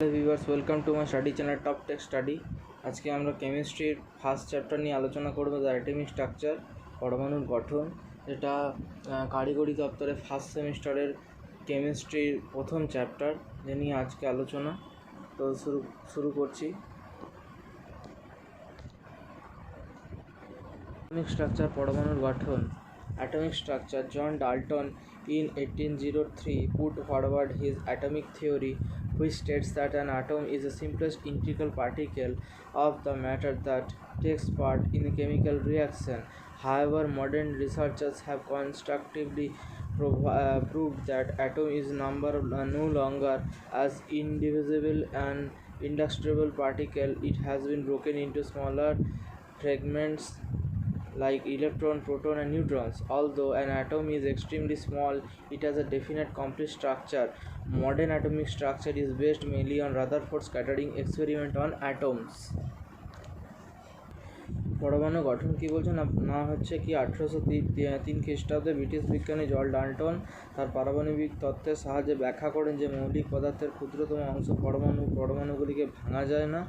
Hello viewers, welcome to my study channel top tech study. আজকে আমরা কেমিস্ট্রির first chapter নিয়ে আলোচনা করব, দ্য অ্যাটমিক স্ট্রাকচার, পরমাণুর গঠন। এটা কারিগরি দপ্তরে ফার্স্ট সেমিস্টারের কেমিস্ট্রির প্রথম চ্যাপ্টার, যে নিয়ে আজকে আলোচনা। তো শুরু করছি। অ্যাটমিক স্ট্রাকচার, পরমাণুর গঠন। Atomic structure. John Dalton in 1803 put forward his atomic theory, which states that an atom is the simplest integral particle of the matter that takes part in a chemical reaction. However, modern researchers have constructively proved that atom is no longer as indivisible and indestructible particle. It has been broken into smaller fragments like electron, proton and neutrons. Although an atom is extremely small, it has a definite complete structure. Modern atomic structure is based mainly on Rutherford scattering experiment on atoms. পরমাণু গঠন কি বলছে না হচ্ছে কি 1803 খ্রিস্টাব্দে British বিজ্ঞানী John Dalton তার পারমাণবিক তত্ত্বের সাহায্যে ব্যাখ্যা করেন যে মৌলিক পদার্থের ক্ষুদ্রতম অংশ পরমাণুগুলিকে ভাঙা যায় না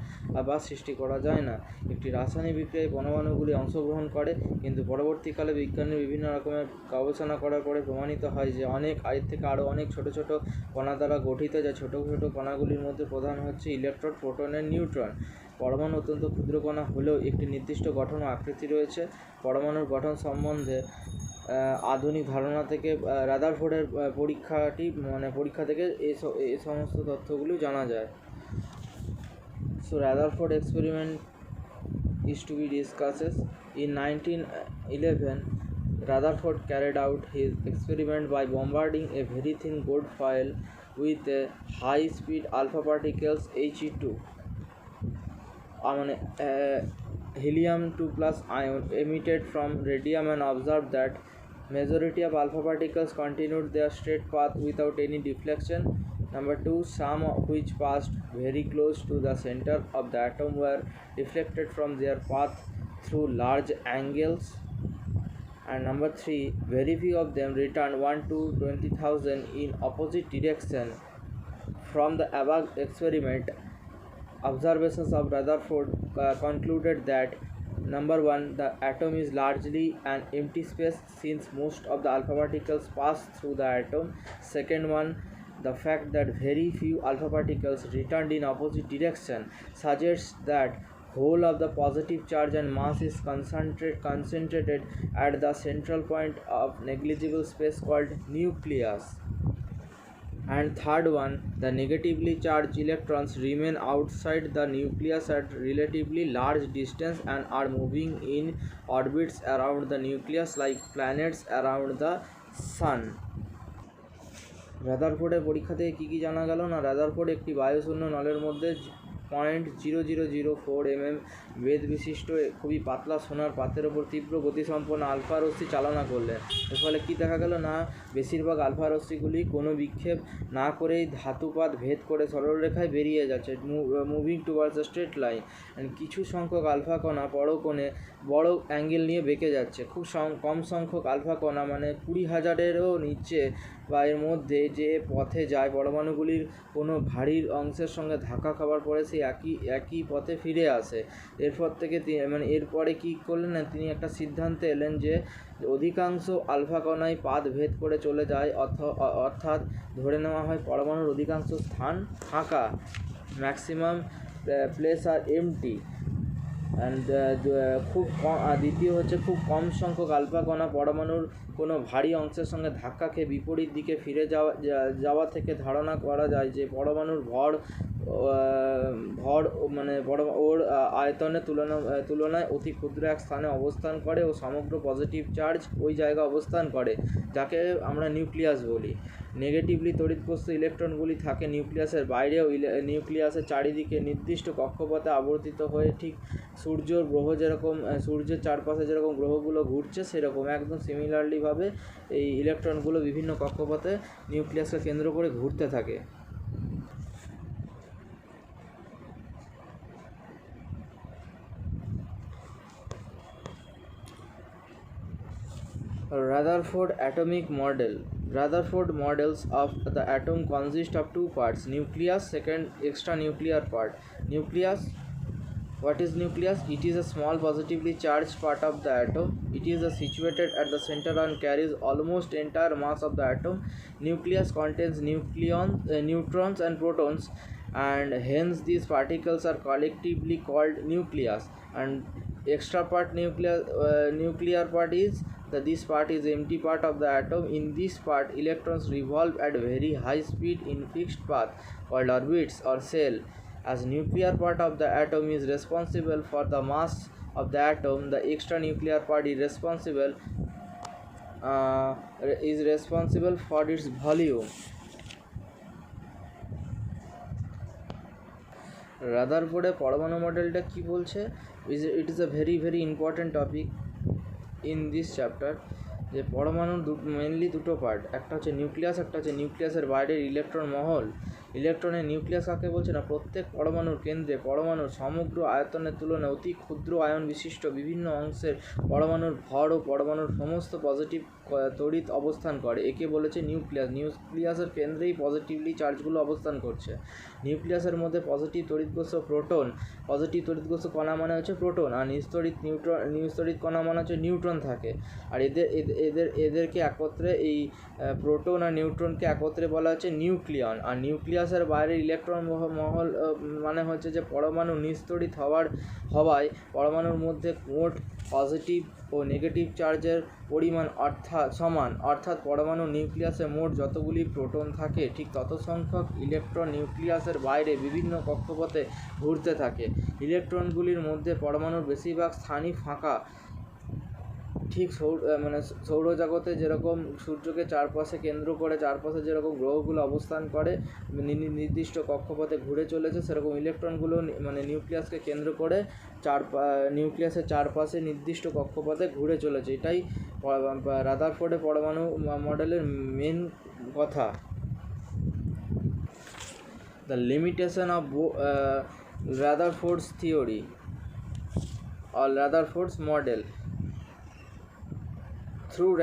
বা সৃষ্টি করা যায় না। একটি রাসায়নিক বিক্রিয়ায় পরমাণুগুলি অংশগ্রহণ করে, কিন্তু পরবর্তীকালে বিজ্ঞানী বিভিন্ন রকমের গবেষণা করার পরে প্রমাণিত হয় যে এর থেকে আরও অনেক ছোট ছোট কণা দ্বারা গঠিত, যা ছোট ছোট কণাগুলির মধ্যে প্রধান হচ্ছে ইলেকট্রন, প্রোটন এবং নিউট্রন। পরমাণু অত্যন্ত ক্ষুদ্র কণা হলেও একটি নির্দিষ্ট গঠন ও আকৃতি রয়েছে। পরমাণুর গঠন সম্বন্ধে আধুনিক ধারণা থেকে রাদারফোর্ডের পরীক্ষা থেকে এই সমস্ত তথ্যগুলি জানা যায়। So Rutherford experiment is to be discussed. In 1911, Rutherford carried out his experiment by bombarding a very thin gold foil with a high-speed alpha particles He2, helium-2 plus ion emitted from radium, and observed that majority of alpha particles continued their straight path without any deflection. Number 2, some which passed very close to the center of the atom were deflected from their path through large angles. And number 3, very few of them returned 1 to 20,000 in opposite direction. From the above experiment, observations of Rutherford concluded that number 1, the atom is largely an empty space since most of the alpha particles pass through the atom. Second one, the fact that very few alpha particles returned in opposite direction suggests that whole of the positive charge and mass is concentrated at the central point of negligible space called nucleus. And third one, the negatively charged electrons remain outside the nucleus at relatively large distance and are moving in orbits around the nucleus like planets around the sun. রাদারফোর্ডের পরীক্ষা থেকে কী জানা গেল না, Rutherford একটি বায়ুশূন্য নলের মধ্যে 0.0004 mm বেধ বিশিষ্ট খুবই পাতলা সোনার পাতের ওপর তীব্র গতিসম্পন্ন আলফা রশ্মি চালনা করলেন। এর ফলে কী দেখা গেল না, বেশিরভাগ আলফা রশ্মিগুলি কোনো বিক্ষেপ না করেই ধাতুপাত ভেদ করে সরলরেখায় বেরিয়ে যাচ্ছে, moving towards the straight line. কিছু সংখ্যক আলফা কণা বড় অ্যাঙ্গেল নিয়ে বেঁকে যাচ্ছে। খুব কম সংখ্যক আলফা কণা 20,000-এরও নিচে বা এর মধ্যে যে পথে যায়, পরমাণুগুলির কোনো ভারীর অংশের সঙ্গে ধাক্কা খাবার পরে সেই একই পথে ফিরে আসে। এরপরে কী করলেন না, তিনি একটা সিদ্ধান্তে এলেন যে অধিকাংশ আলফা কণাই পাত ভেদ করে চলে যায়, অর্থাৎ ধরে নেওয়া হয় পরমাণুর অধিকাংশ স্থান ফাঁকা, ম্যাক্সিমাম প্লেস আর এমটি। দ্বিতীয় হচ্ছে খুব কম সংখ্যক আলফা কণা পরমাণুর কোনো ভারী অংশের সঙ্গে ধাক্কা খেয়ে বিপরীত দিকে ফিরে যাওয়া থেকে ধারণা করা যায় যে পরমাণুর ভর ওর আয়তনের তুলনায় অতি ক্ষুদ্র এক স্থানে অবস্থান করে ও সমগ্র পজিটিভ চার্জ ওই জায়গায় অবস্থান করে, যাকে আমরা নিউক্লিয়াস বলি। নেগেটিভলি তড়িৎপ্রস্ত ইলেকট্রনগুলি থাকে নিউক্লিয়াসের বাইরেও নিউক্লিয়াসের চারিদিকে নির্দিষ্ট কক্ষপথে আবর্তিত হয়ে, ঠিক সূর্যের চারপাশে যেরকম গ্রহগুলো ঘুরছে সেরকম একদম সিমিলারলিভাবে এই ইলেকট্রনগুলো বিভিন্ন কক্ষপথে নিউক্লিয়াসকে কেন্দ্র করে ঘুরতে থাকে। Rutherford atomic model. Rutherford models of the atom consist of two parts: nucleus, second extranuclear part. Nucleus. What is nucleus? It is a small positively charged part of the atom. It is situated at the center and carries almost entire mass of the atom. Nucleus contains neutrons and protons, and hence these particles are collectively called nucleus. And extra part, nuclear part is that this part is empty part of the atom. In this part, electrons revolve at very high speed in fixed path called orbits or shell. As nuclear part of the atom is responsible for the mass of the atom, the extranuclear part is responsible for its volume. রাদারফোর্ডের পরমাণু মডেলটা কি বলছে? It is a very important topic in this chapter. যে পরমাণুর mainly দুটো part, একটা হচ্ছে nucleus, একটা হচ্ছে নিউক্লিয়াসের বাইরের ইলেকট্রন মহল। ইলেকট্রনের নিউক্লিয়াস কাকে বলছে না, প্রত্যেক পরমাণুর কেন্দ্রে পরমাণুর সমগ্র আয়তনের তুলনায় অতি ক্ষুদ্র আয়ন বিশিষ্ট বিভিন্ন অংশের পরমাণুর ভর ও পরমাণুর সমস্ত পজিটিভ তড়িৎ অবস্থান করে। একে বলেছে নিউক্লিয়াস। নিউক্লিয়াসের কেন্দ্রেই পজিটিভলি চার্জগুলো অবস্থান করছে। নিউক্লিয়াসের মধ্যে পজিটিভ তড়িৎগ্রস্ত প্রোটন, পজিটিভ তড়িৎগ্রস্ত কণা মানে হচ্ছে প্রোটন, আর নিস্তড়িৎ কণা মানে হচ্ছে নিউট্রন থাকে। আর এদেরকে একত্রে, এই প্রোটন আর নিউট্রনকে একত্রে বলা হচ্ছে নিউক্লিয়ন। আর নিউক্লিয়াসের বাইরে ইলেকট্রন মহল মানে হচ্ছে যে পরমাণু নিস্তড়িত হওয়ায় পরমাণুর মধ্যে মোট পজিটিভ ও নেগেটিভ চার্জের পরিমাণ অর্থাৎ পরমাণু নিউক্লিয়াসে মোট যতগুলি প্রোটন থাকে ঠিক তত সংখ্যক ইলেকট্রন নিউক্লিয়াসের বাইরে বিভিন্ন কক্ষপথে ঘুরতে থাকে। ইলেকট্রনগুলির মধ্যে পরমাণুর বেশিরভাগ স্থানই ফাঁকা। ঠিক সৌরজগতে যেরকম সূর্যকে চারপাশে কেন্দ্র করে চারপাশে যেরকম গ্রহগুলো অবস্থান করে নির্দিষ্ট কক্ষপথে ঘুরে চলেছে, সেরকম ইলেকট্রনগুলো মানে নিউক্লিয়াসকে কেন্দ্র করে নিউক্লিয়াসের চারপাশে নির্দিষ্ট কক্ষপথে ঘুরে চলেছে। এটাই রাদারফোর্ডের পরমাণু মডেলের মেন কথা। The limitation of Rutherford's theory or Rutherford's model. Through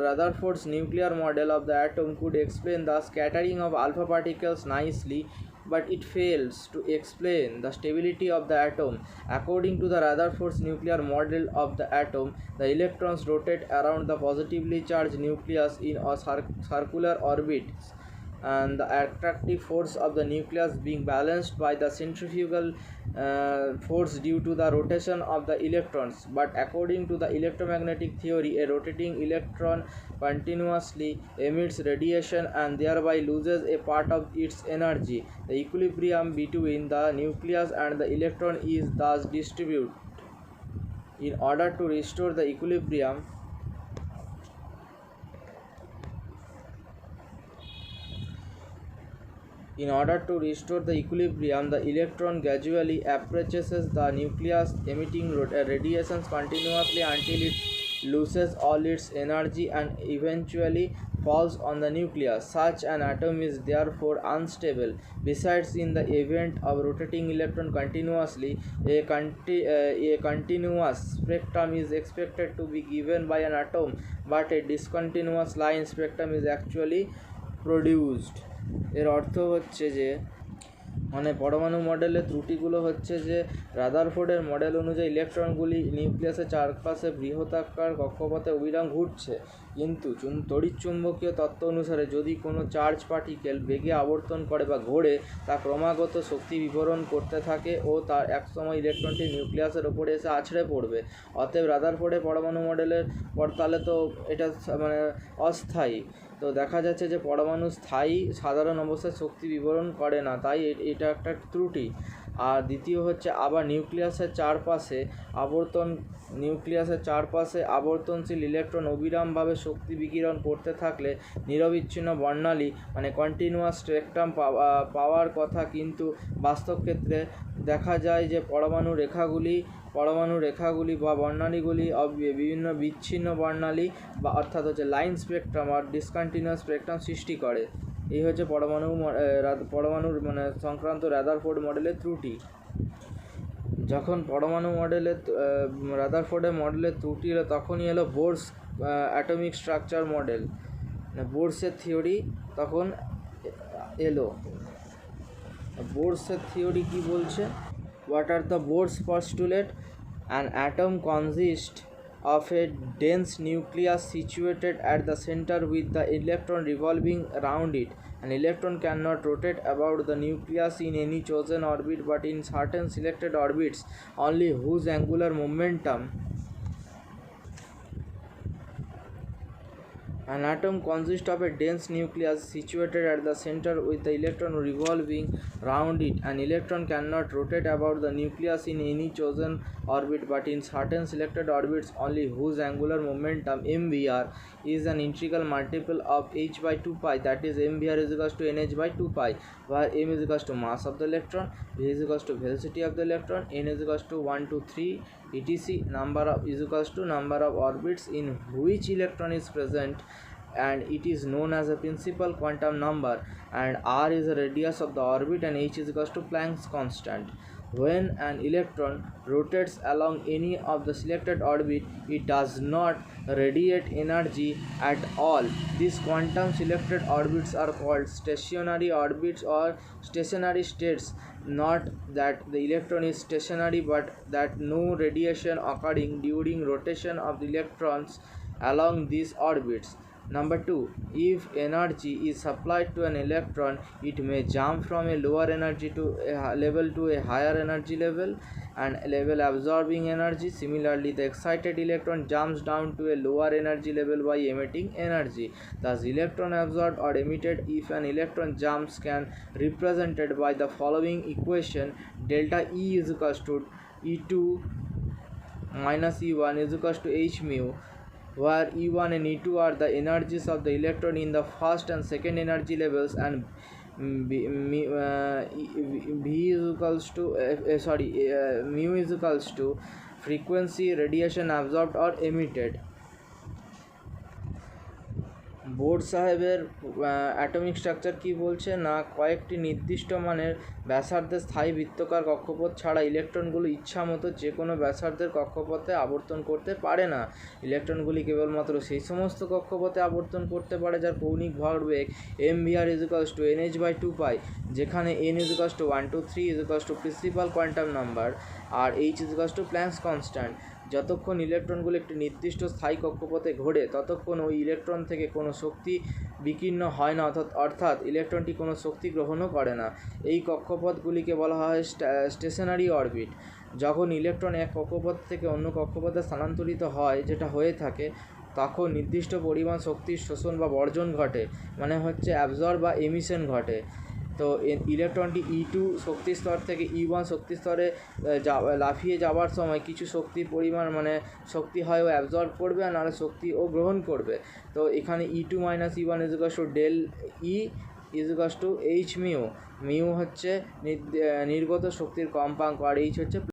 Rutherford's nuclear model of the atom could explain the scattering of alpha particles nicely, but it fails to explain the stability of the atom. According to the Rutherford's nuclear model of the atom, the electrons rotate around the positively charged nucleus in a circular orbit, and the attractive force of the nucleus being balanced by the centrifugal force due to the rotation of the electrons. But according to the electromagnetic theory, a rotating electron continuously emits radiation and thereby loses a part of its energy. The equilibrium between the nucleus and the electron is thus disturbed. In order to restore the equilibrium, the electron gradually approaches the nucleus, emitting radiations continuously until it loses all its energy and eventually falls on the nucleus. Such an atom is therefore unstable. Besides, in the event of rotating electron continuously, a continuous spectrum is expected to be given by an atom, but a discontinuous line spectrum is actually produced. এর অর্থ হচ্ছে যে মানে পরমাণু মডেলের ত্রুটিগুলো হচ্ছে যে রাদারফোর্ডের model অনুযায়ী ইলেকট্রনগুলি নিউক্লিয়াসের চারপাশে বৃহদাকার কক্ষপথে অবিরাম ঘুরছে, কিন্তু তড়িৎচুম্বকীয় তত্ত্ব অনুসারে যদি কোনো চার্জ পার্টিকেল বেগে আবর্তন করে বা ঘোরে, তা ক্রমাগত শক্তি বিবরণ করতে থাকে ও তার একসময় ইলেকট্রনটি নিউক্লিয়াসের ওপরে এসে আছড়ে পড়বে। অতএব রাদারফোর্ডের পরমাণু মডেলের তাহলে তো এটা মানে অস্থায়ী। তো দেখা যাচ্ছে যে পরমাণু স্থায়ী সাধারণ অবস্থায় শক্তি বিবরণ করে না, তাই এটা একটা ত্রুটি। আর দ্বিতীয় হচ্ছে আবার নিউক্লিয়াসের চারপাশে আবর্তনশীল ইলেকট্রন অবিরামভাবে শক্তি বিকিরণ করতে থাকলে নিরবিচ্ছিন্ন বর্ণালী মানে কন্টিনিউয়াস স্পেকট্রাম পাওয়ার কথা, কিন্তু বাস্তব ক্ষেত্রে দেখা যায় যে পরমাণু রেখাগুলি বা বর্ণালীগুলি বিভিন্ন বিচ্ছিন্ন বর্ণালী বা অর্থাৎ হচ্ছে লাইন স্পেকট্রাম আর ডিসকন্টিনিউয়াস স্পেকট্রাম সৃষ্টি করে। এই হচ্ছে পরমাণুর মানে সংক্রান্ত রাদারফোর্ড মডেলের ত্রুটি। যখন রাদারফোর্ডের মডেলের ত্রুটি এলো, তখনই এলো বোরস অ্যাটমিক স্ট্রাকচার মডেল। বোরসের থিওরি তখন এলো। বোরসের থিওরি কি বলছে? What are the Bohr's postulate? An atom consists of a dense nucleus situated at the center with the electron revolving around it. An electron cannot rotate about the nucleus in any chosen orbit but in certain selected orbits only whose angular momentum. An atom consists of a dense nucleus situated at the center with the electron revolving round it. An electron cannot rotate about the nucleus in any chosen orbit but in certain selected orbits only whose angular momentum mvr is an integral multiple of h by 2 pi, that is mvr is equals to nh by 2 pi, where m is equals to mass of the electron, v is equals to velocity of the electron, n is equals to 1 2 3 etc. number of is equals to number of orbits in which electron is present, and it is known as a principal quantum number, and r is the radius of the orbit, and h is equals to Planck's constant. When an electron rotates along any of the selected orbit, it does not radiate energy at all. These quantum selected orbits are called stationary orbits or stationary states, not that the electron is stationary but that no radiation occurring during rotation of the electrons along these orbits. Number 2, if energy is supplied to an electron, it may jump from a lower energy to a level to a higher energy level and level absorbing energy. Similarly, the excited electron jumps down to a lower energy level by emitting energy. Thus, electron absorbed or emitted if an electron jumps can represented by the following equation: delta E is equals to E2 minus E1 is equals to H mu, where E1 and E2 are the energies of the electron in the first and second energy levels, and V is equals to mu is equals to frequency, radiation absorbed or emitted. Bohr সাহেবের atomic structure কি বলছে না, কয়েকটি নির্দিষ্ট মানের ব্যাসার্ধের স্থায়ী বৃত্তাকার কক্ষপথ ছাড়া ইলেকট্রনগুলো ইচ্ছা মতো যে কোনো ব্যাসার্ধের কক্ষপথে আবর্তন করতে পারে না। ইলেকট্রনগুলি কেবলমাত্র সেই সমস্ত কক্ষপথে আবর্তন করতে পারে যার কৌণিক ভরবেগ mvr is equals to nh by 2 pi, যেখানে n is equals to 1 2 3 is equals to principal quantum number আর h is equals to Planck's constant। যতক্ষণ ইলেকট্রনগুলো একটি নির্দিষ্ট স্থায়ী কক্ষপথে ঘোরে ততক্ষণ ওই ইলেকট্রন থেকে কোনো শক্তি বিকীর্ণ হয় না, অর্থাৎ ইলেকট্রনটি কোনো শক্তি গ্রহণও করে না। এই কক্ষপথগুলিকে বলা হয় স্টেশনারি অরবিট। যখন ইলেকট্রন এক কক্ষপথ থেকে অন্য কক্ষপথে স্থানান্তরিত হয়, যেটা হয়ে থাকে, তখন নির্দিষ্ট পরিমাণ শক্তির শোষণ বা বর্জন ঘটে, মানে হচ্ছে অ্যাবজর্ব বা এমিশন ঘটে। তো ইলেকট্রনটি E2 শক্তি স্তর থেকে E1 শক্তি স্তরে লাফিয়ে যাওয়ার সময় কিছু শক্তির পরিমাণ মানে শক্তি হয় ও অ্যাবজর্ব করবে আর নাহলে শক্তি ও গ্রহণ করবে। তো এখানে E2 minus E1 is equals to del E is equals to H mu. Mu হচ্ছে নির্গত শক্তির কম্পাঙ্ক আর H হচ্ছে